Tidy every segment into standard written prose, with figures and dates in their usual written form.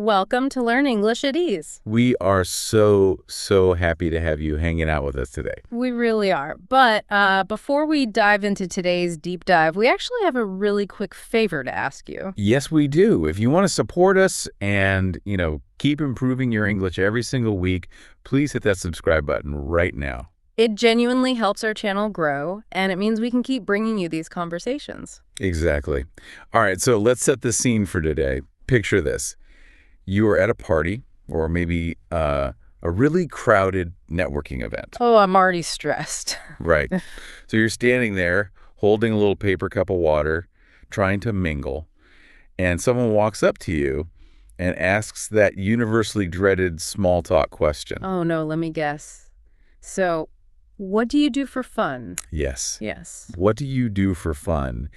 Welcome to Learn English at Ease. We are so happy to have you hanging out with us today. We really are. But before we dive into today's deep dive, we actually have a really quick favor to ask you. Yes, we do. If you want to support us and, keep improving your English every single week, please hit that subscribe button right now. It genuinely helps our channel grow, and it means we can keep bringing you these conversations. Exactly. All right, so let's set the scene for today. Picture this. You are at a party or maybe a really crowded networking event. Oh, I'm already stressed. Right. So you're standing there holding a little paper cup of water, trying to mingle, and someone walks up to you and asks that universally dreaded small talk question. Oh, no, let me guess. So, what do you do for fun? Yes. Yes. What do you do for fun?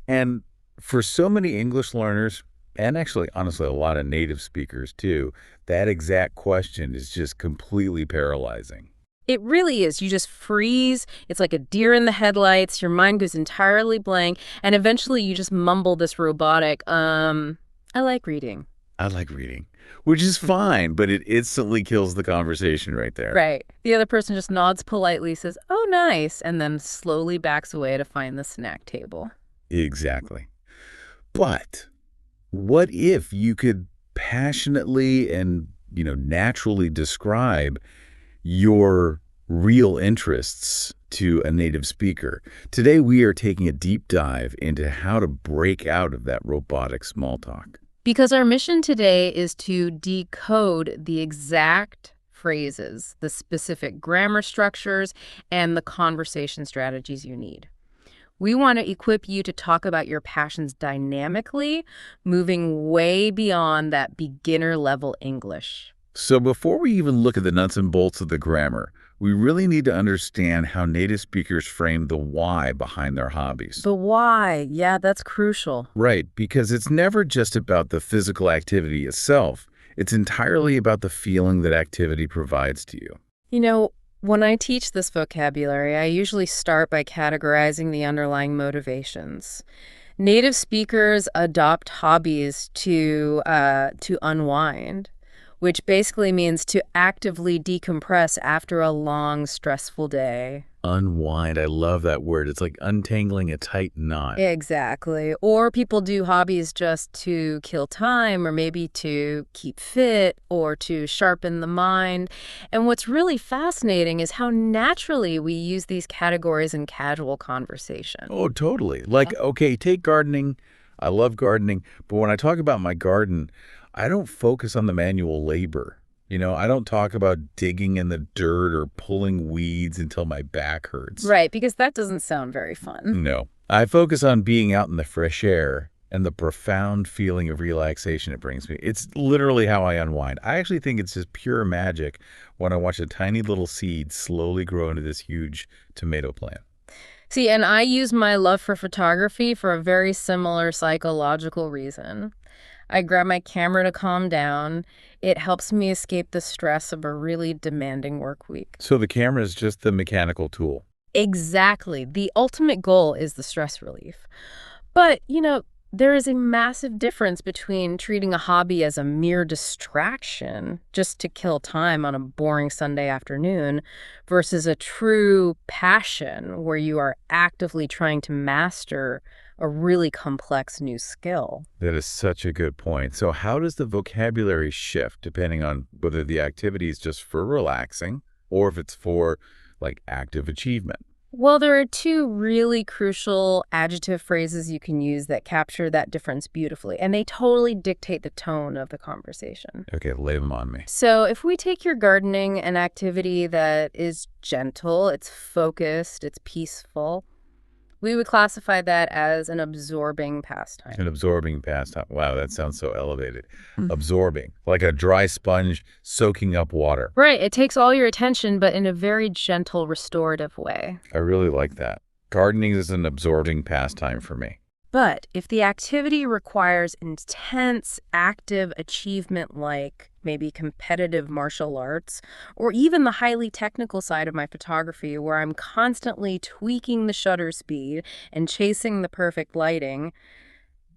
And for so many English learners, and actually, honestly, a lot of native speakers too, that exact question is just completely paralyzing. It really is. You just freeze. It's like a deer in the headlights. Your mind goes entirely blank. And eventually you just mumble this robotic, I like reading. I like reading, which is fine, but it instantly kills the conversation right there. Right. The other person just nods politely, says, oh, nice, and then slowly backs away to find the snack table. Exactly. But what if you could passionately and, naturally describe your real interests to a native speaker? Today, we are taking a deep dive into how to break out of that robotic small talk. Because our mission today is to decode the exact phrases, the specific grammar structures, and the conversation strategies you need. We want to equip you to talk about your passions dynamically, moving way beyond that beginner-level English. So before we even look at the nuts and bolts of the grammar, we really need to understand how native speakers frame the why behind their hobbies. The why, yeah, that's crucial. Right, because it's never just about the physical activity itself. It's entirely about the feeling that activity provides to you. When I teach this vocabulary, I usually start by categorizing the underlying motivations. Native speakers adopt hobbies to unwind, which basically means to actively decompress after a long, stressful day. Unwind, I love that word. It's like untangling a tight knot. Exactly. Or people do hobbies just to kill time, or maybe to keep fit, or to sharpen the mind. And what's really fascinating is how naturally we use these categories in casual conversation. Oh, totally. Like, okay, take gardening. I love gardening. But when I talk about my garden, I don't focus on the manual labor. I don't talk about digging in the dirt or pulling weeds until my back hurts. Right, because that doesn't sound very fun. No. I focus on being out in the fresh air and the profound feeling of relaxation it brings me. It's literally how I unwind. I actually think it's just pure magic when I watch a tiny little seed slowly grow into this huge tomato plant. See, and I use my love for photography for a very similar psychological reason. I grab my camera to calm down. It helps me escape the stress of a really demanding work week. So the camera is just the mechanical tool. Exactly. The ultimate goal is the stress relief. But, there is a massive difference between treating a hobby as a mere distraction just to kill time on a boring Sunday afternoon versus a true passion where you are actively trying to master a really complex new skill. That is such a good point. So how does the vocabulary shift depending on whether the activity is just for relaxing or if it's for active achievement? Well, there are two really crucial adjective phrases you can use that capture that difference beautifully, and they totally dictate the tone of the conversation. Okay, lay them on me. So if we take your gardening, an activity that is gentle, it's focused, it's peaceful, we would classify that as an absorbing pastime. An absorbing pastime. Wow, that sounds so elevated. Absorbing, like a dry sponge soaking up water. Right. It takes all your attention, but in a very gentle, restorative way. I really like that. Gardening is an absorbing pastime for me. But if the activity requires intense, active achievement like maybe competitive martial arts, or even the highly technical side of my photography where I'm constantly tweaking the shutter speed and chasing the perfect lighting,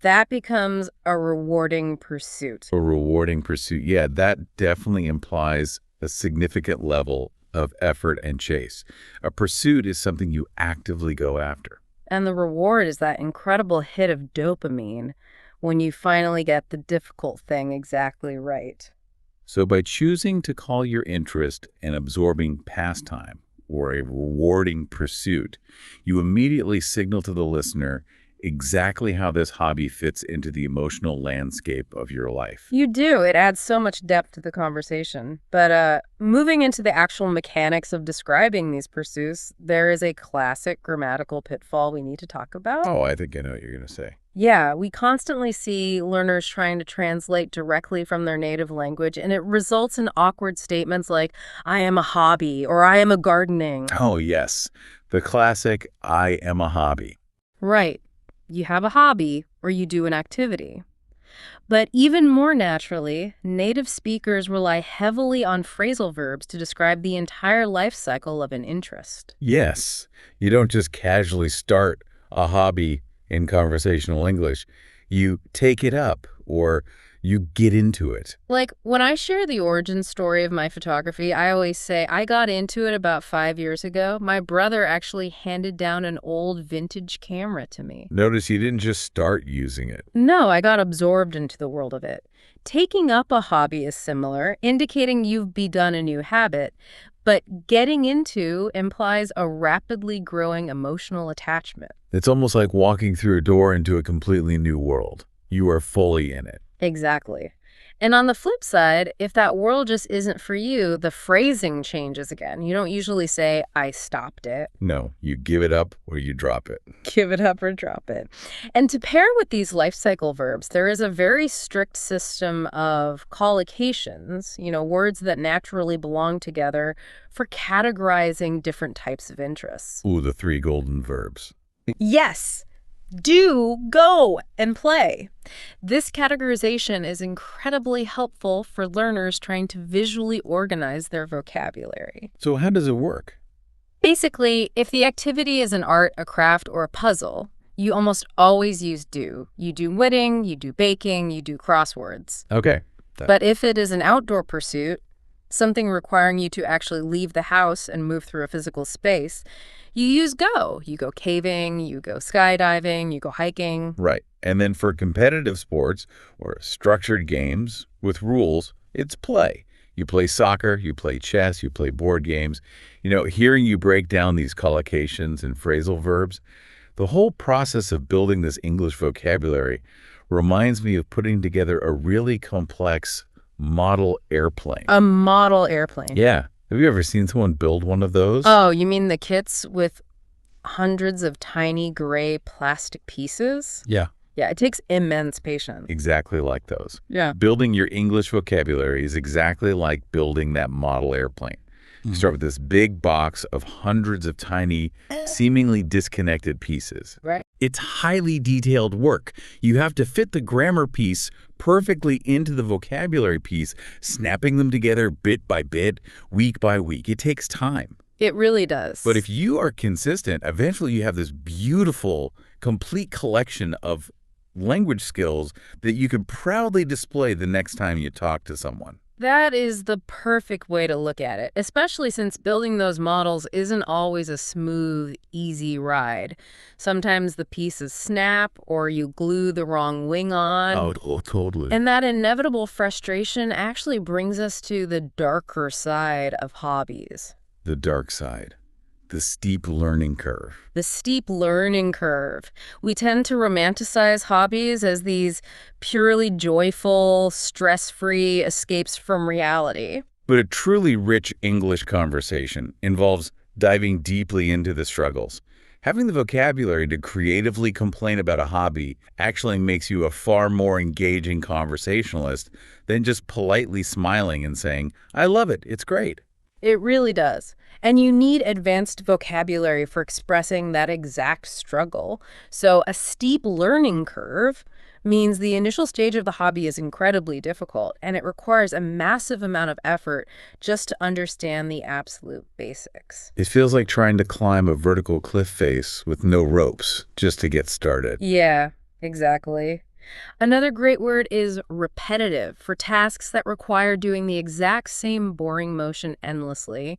that becomes a rewarding pursuit. A rewarding pursuit. Yeah, that definitely implies a significant level of effort and chase. A pursuit is something you actively go after. And the reward is that incredible hit of dopamine when you finally get the difficult thing exactly right. So by choosing to call your interest an absorbing pastime or a rewarding pursuit, you immediately signal to the listener exactly how this hobby fits into the emotional landscape of your life. You do. It adds so much depth to the conversation. But moving into the actual mechanics of describing these pursuits, there is a classic grammatical pitfall we need to talk about. Oh, I think I know what you're going to say. Yeah, we constantly see learners trying to translate directly from their native language, and it results in awkward statements like, I am a hobby, or I am a gardening. Oh, yes. The classic, I am a hobby. Right. You have a hobby, or you do an activity. But even more naturally, native speakers rely heavily on phrasal verbs to describe the entire life cycle of an interest. Yes. You don't just casually start a hobby in conversational English. You take it up or you get into it. Like, when I share the origin story of my photography, I always say I got into it about 5 years ago. My brother actually handed down an old vintage camera to me. Notice you didn't just start using it. No, I got absorbed into the world of it. Taking up a hobby is similar, indicating you've begun a new habit, but getting into implies a rapidly growing emotional attachment. It's almost like walking through a door into a completely new world. You are fully in it. Exactly. And on the flip side, if that world just isn't for you, the phrasing changes again. You don't usually say, I stopped it. No, you give it up or you drop it. Give it up or drop it. And to pair with these life cycle verbs, there is a very strict system of collocations, words that naturally belong together for categorizing different types of interests. Ooh, the three golden verbs. Yes. Do, go, and play. This categorization is incredibly helpful for learners trying to visually organize their vocabulary. So how does it work? Basically, if the activity is an art, a craft, or a puzzle, you almost always use do. You do knitting, you do baking, you do crosswords. Okay. But if it is an outdoor pursuit, something requiring you to actually leave the house and move through a physical space, you use go. You go caving, you go skydiving, you go hiking. Right. And then for competitive sports or structured games with rules, it's play. You play soccer, you play chess, you play board games. Hearing you break down these collocations and phrasal verbs, the whole process of building this English vocabulary reminds me of putting together a really complex model airplane. A model airplane. Yeah. Have you ever seen someone build one of those? Oh, you mean the kits with hundreds of tiny gray plastic pieces? Yeah. Yeah, it takes immense patience. Exactly like those. Yeah. Building your English vocabulary is exactly like building that model airplane. You start with this big box of hundreds of tiny, seemingly disconnected pieces. Right. It's highly detailed work. You have to fit the grammar piece perfectly into the vocabulary piece, snapping them together bit by bit, week by week. It takes time. It really does. But if you are consistent, eventually you have this beautiful, complete collection of language skills that you could proudly display the next time you talk to someone. That is the perfect way to look at it, especially since building those models isn't always a smooth, easy ride. Sometimes the pieces snap or you glue the wrong wing on. Oh, totally. And that inevitable frustration actually brings us to the darker side of hobbies. The dark side. The steep learning curve. The steep learning curve. We tend to romanticize hobbies as these purely joyful, stress-free escapes from reality. But a truly rich English conversation involves diving deeply into the struggles. Having the vocabulary to creatively complain about a hobby actually makes you a far more engaging conversationalist than just politely smiling and saying, I love it, it's great. It really does. And you need advanced vocabulary for expressing that exact struggle. So a steep learning curve means the initial stage of the hobby is incredibly difficult, and it requires a massive amount of effort just to understand the absolute basics. It feels like trying to climb a vertical cliff face with no ropes just to get started. Yeah, exactly. Another great word is repetitive for tasks that require doing the exact same boring motion endlessly.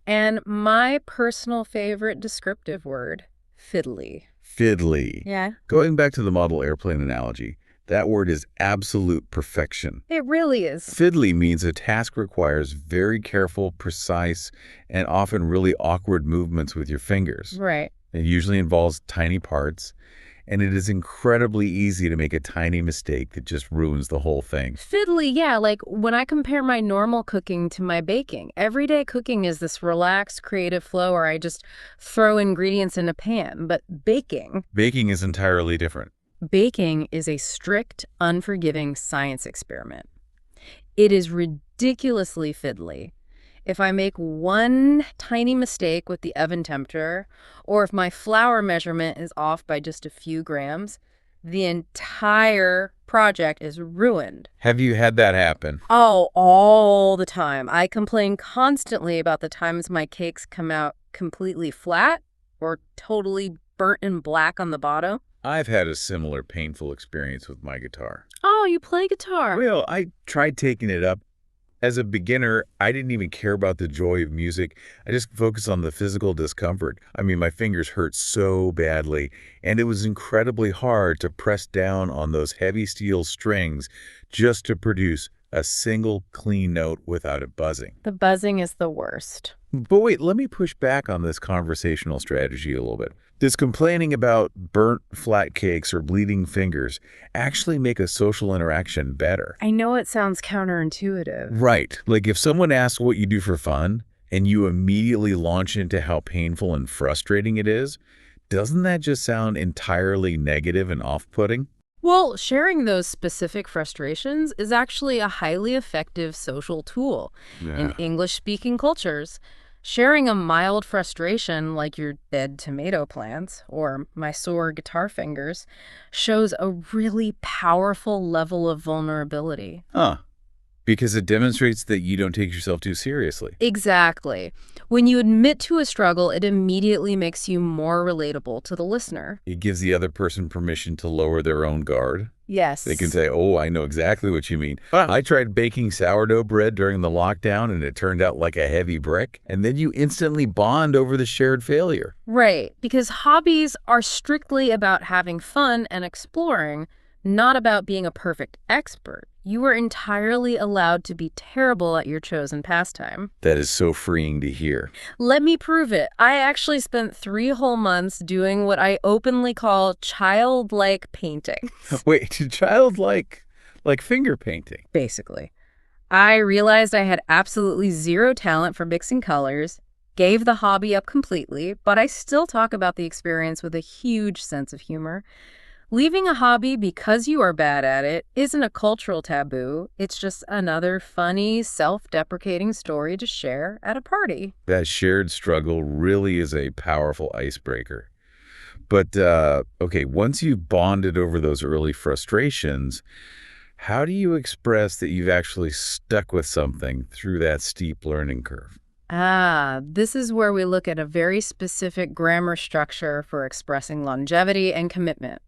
And my personal favorite descriptive word, fiddly. Fiddly. Yeah. Going back to the model airplane analogy, that word is absolute perfection. It really is. Fiddly means a task requires very careful, precise, and often really awkward movements with your fingers. Right. It usually involves tiny parts, and it is incredibly easy to make a tiny mistake that just ruins the whole thing. Fiddly, yeah, like when I compare my normal cooking to my baking. Everyday cooking is this relaxed, creative flow where I just throw ingredients in a pan. But Baking is entirely different. baking is a strict, unforgiving science experiment. It is ridiculously fiddly. If I make one tiny mistake with the oven temperature, or if my flour measurement is off by just a few grams, the entire project is ruined. Have you had that happen? Oh, all the time. I complain constantly about the times my cakes come out completely flat or totally burnt and black on the bottom. I've had a similar painful experience with my guitar. Oh, you play guitar. Well, I tried taking it up. As a beginner, I didn't even care about the joy of music. I just focused on the physical discomfort. I mean, my fingers hurt so badly, and it was incredibly hard to press down on those heavy steel strings just to produce a single clean note without it buzzing. The buzzing is the worst. But wait, let me push back on this conversational strategy a little bit. Does complaining about burnt flat cakes or bleeding fingers actually make a social interaction better? I know it sounds counterintuitive. Right. Like if someone asks what you do for fun and you immediately launch into how painful and frustrating it is, doesn't that just sound entirely negative and off-putting? Well, sharing those specific frustrations is actually a highly effective social tool. In English-speaking cultures, sharing a mild frustration like your dead tomato plants or my sore guitar fingers shows a really powerful level of vulnerability. Huh. Because it demonstrates that you don't take yourself too seriously. Exactly. When you admit to a struggle, it immediately makes you more relatable to the listener. It gives the other person permission to lower their own guard. Yes. They can say, oh, I know exactly what you mean. I tried baking sourdough bread during the lockdown and it turned out like a heavy brick. And then you instantly bond over the shared failure. Right, because hobbies are strictly about having fun and exploring, not about being a perfect expert. You are entirely allowed to be terrible at your chosen pastime. That is so freeing to hear. Let me prove it. I actually spent 3 whole months doing what I openly call childlike painting. Wait, childlike, like finger painting? Basically. I realized I had absolutely zero talent for mixing colors, gave the hobby up completely, but I still talk about the experience with a huge sense of humor. Leaving a hobby because you are bad at it isn't a cultural taboo. It's just another funny, self-deprecating story to share at a party. That shared struggle really is a powerful icebreaker. But, okay, once you've bonded over those early frustrations, how do you express that you've actually stuck with something through that steep learning curve? This is where we look at a very specific grammar structure for expressing longevity and commitment.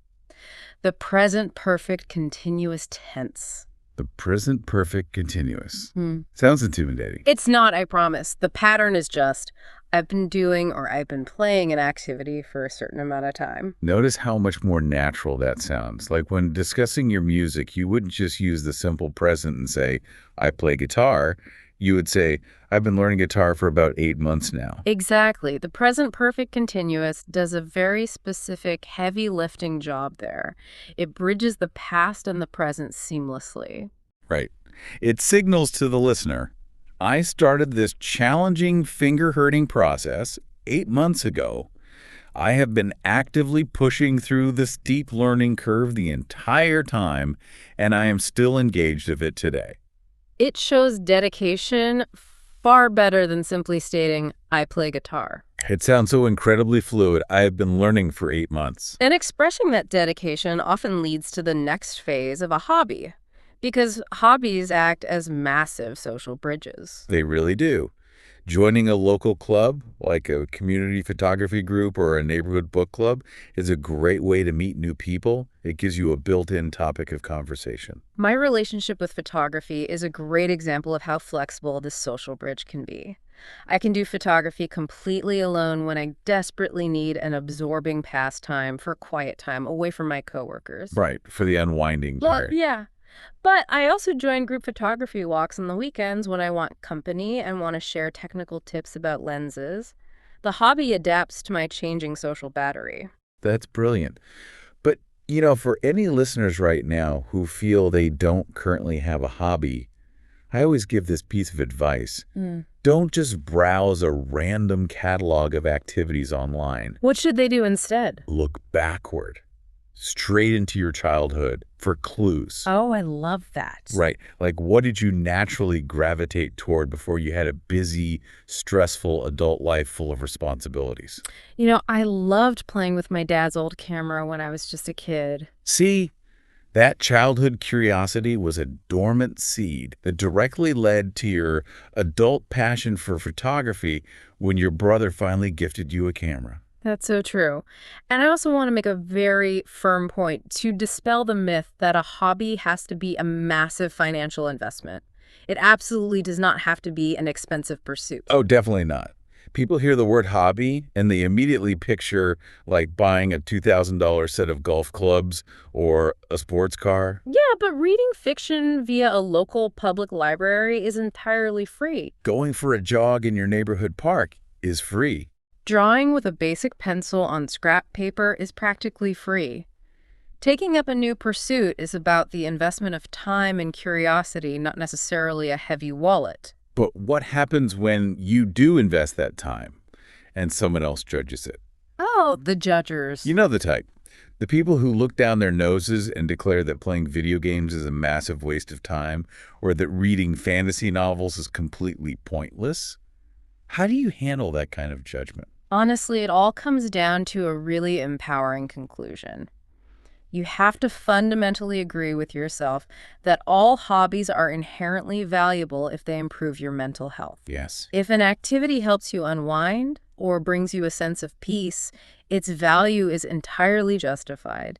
The present perfect continuous tense. The present perfect continuous. Sounds intimidating. It's not, I promise. The pattern is just, I've been doing or I've been playing an activity for a certain amount of time. Notice how much more natural that sounds. Like when discussing your music, you wouldn't just use the simple present and say, I play guitar. You would say, I've been learning guitar for about 8 months now. Exactly. The present perfect continuous does a very specific heavy lifting job there. It bridges the past and the present seamlessly. Right. It signals to the listener, I started this challenging finger-hurting process 8 months ago. I have been actively pushing through the steep learning curve the entire time, and I am still engaged with it today. It shows dedication far better than simply stating, I play guitar. It sounds so incredibly fluid. I have been learning for 8 months. And expressing that dedication often leads to the next phase of a hobby, because hobbies act as massive social bridges. They really do. Joining a local club, like a community photography group or a neighborhood book club, is a great way to meet new people. It gives you a built-in topic of conversation. My relationship with photography is a great example of how flexible this social bridge can be. I can do photography completely alone when I desperately need an absorbing pastime for quiet time away from my coworkers. Right, for the unwinding Well, part. yeah. But I also join group photography walks on the weekends when I want company and want to share technical tips about lenses. The hobby adapts to my changing social battery. That's brilliant. But, for any listeners right now who feel they don't currently have a hobby, I always give this piece of advice. Don't just browse a random catalog of activities online. What should they do instead? Look backward, straight into your childhood for clues. Oh, I love that. Right. Like, what did you naturally gravitate toward before you had a busy, stressful adult life full of responsibilities? I loved playing with my dad's old camera when I was just a kid. See, that childhood curiosity was a dormant seed that directly led to your adult passion for photography when your brother finally gifted you a camera. That's so true. And I also want to make a very firm point to dispel the myth that a hobby has to be a massive financial investment. It absolutely does not have to be an expensive pursuit. Oh, definitely not. People hear the word hobby and they immediately picture like buying a $2,000 set of golf clubs or a sports car. Yeah, but reading fiction via a local public library is entirely free. Going for a jog in your neighborhood park is free. Drawing with a basic pencil on scrap paper is practically free. Taking up a new pursuit is about the investment of time and curiosity, not necessarily a heavy wallet. But what happens when you do invest that time and someone else judges it? Oh, the judgers. You know the type. The people who look down their noses and declare that playing video games is a massive waste of time or that reading fantasy novels is completely pointless. How do you handle that kind of judgment? Honestly, it all comes down to a really empowering conclusion. You have to fundamentally agree with yourself that all hobbies are inherently valuable if they improve your mental health. Yes. If an activity helps you unwind or brings you a sense of peace, its value is entirely justified.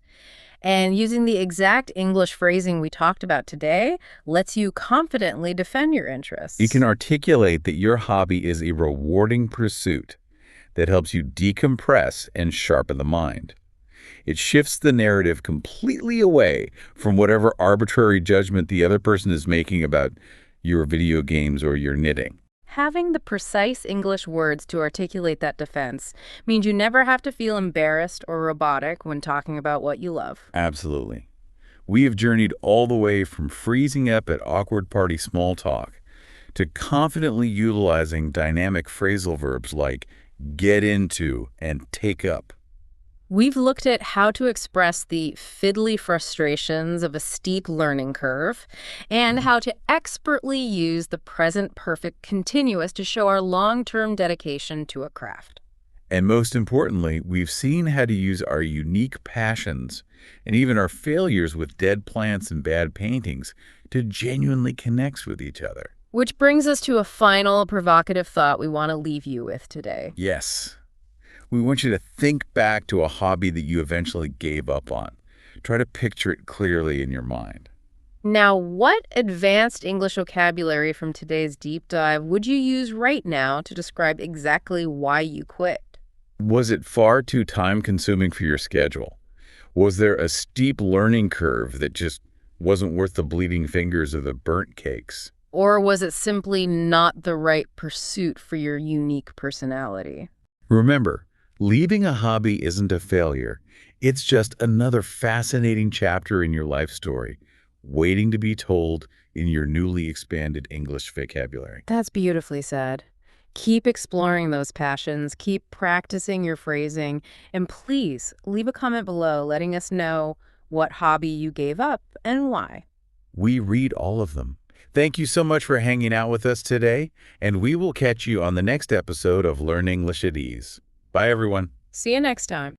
And using the exact English phrasing we talked about today lets you confidently defend your interests. You can articulate that your hobby is a rewarding pursuit that helps you decompress and sharpen the mind. It shifts the narrative completely away from whatever arbitrary judgment the other person is making about your video games or your knitting. Having the precise English words to articulate that defense means you never have to feel embarrassed or robotic when talking about what you love. Absolutely. We have journeyed all the way from freezing up at awkward party small talk to confidently utilizing dynamic phrasal verbs like get into and take up. We've looked at how to express the fiddly frustrations of a steep learning curve and how to expertly use the present perfect continuous to show our long-term dedication to a craft. And most importantly, we've seen how to use our unique passions and even our failures with dead plants and bad paintings to genuinely connect with each other. Which brings us to a final provocative thought we want to leave you with today. Yes. We want you to think back to a hobby that you eventually gave up on. Try to picture it clearly in your mind. Now, what advanced English vocabulary from today's deep dive would you use right now to describe exactly why you quit? Was it far too time-consuming for your schedule? Was there a steep learning curve that just wasn't worth the bleeding fingers or the burnt cakes? Or was it simply not the right pursuit for your unique personality? Remember, leaving a hobby isn't a failure. It's just another fascinating chapter in your life story, waiting to be told in your newly expanded English vocabulary. That's beautifully said. Keep exploring those passions, keep practicing your phrasing, and please leave a comment below letting us know what hobby you gave up and why. We read all of them. Thank you so much for hanging out with us today, and we will catch you on the next episode of Learn English at Ease. Bye, everyone. See you next time.